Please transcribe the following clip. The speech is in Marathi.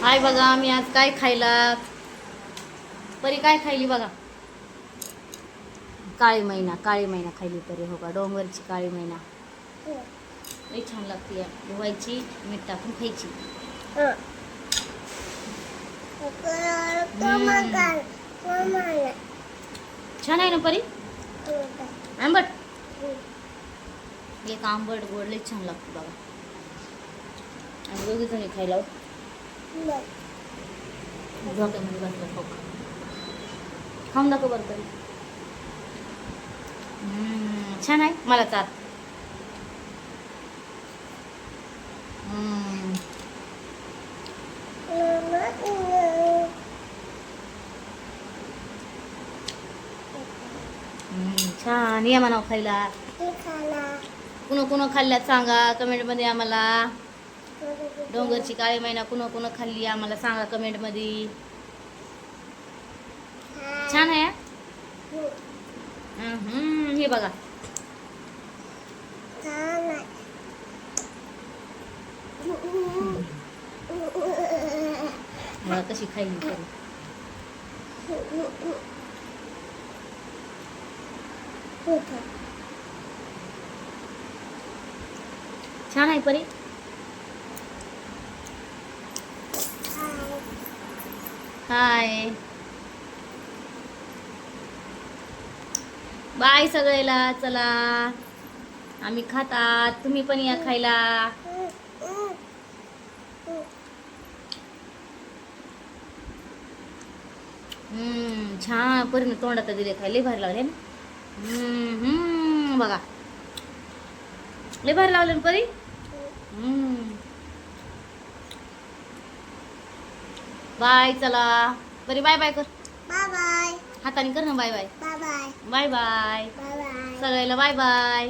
हाय बघा, मी आज काय खायला. परी काय खायली बघा. काळी मैना खायली परी. हो का, डोंगरची काळी मैना लई छान लागते. या धुवायची, मीठ टाकून खायची. छान आहे ना परी. आंबट, एक आंबट गोड लई छान लागते बघा. आणि दोघी जणी खायला झोक्यामध्ये बसलं. हो खाऊन दाखव बरं तरी. छान आहे. मला चाल. छान. या म्हणावं खायला. कुणा खाल्ल्यात सांगा कमेंटमध्ये आम्हाला. डोंगरची काळी मैना कुणा खाल्ली आम्हाला सांगा कमेंटमध्ये. छान आहे. हे बघा. मला कशी खायली तरी. छान आहे परी. हाय बाय सगळ्याला. चला आम्ही खातात, तुम्ही पण या खायला. छान. परीने तोंडात दिले खायला. लई भारी लागले ना. बघा लई भारी लावले ना परी. बाय. चला परी बाय बाय कर. Bye bye. हाताने कर ना bye bye. Bye bye. Bye bye bye bye. सगळ्याला बाय बाय.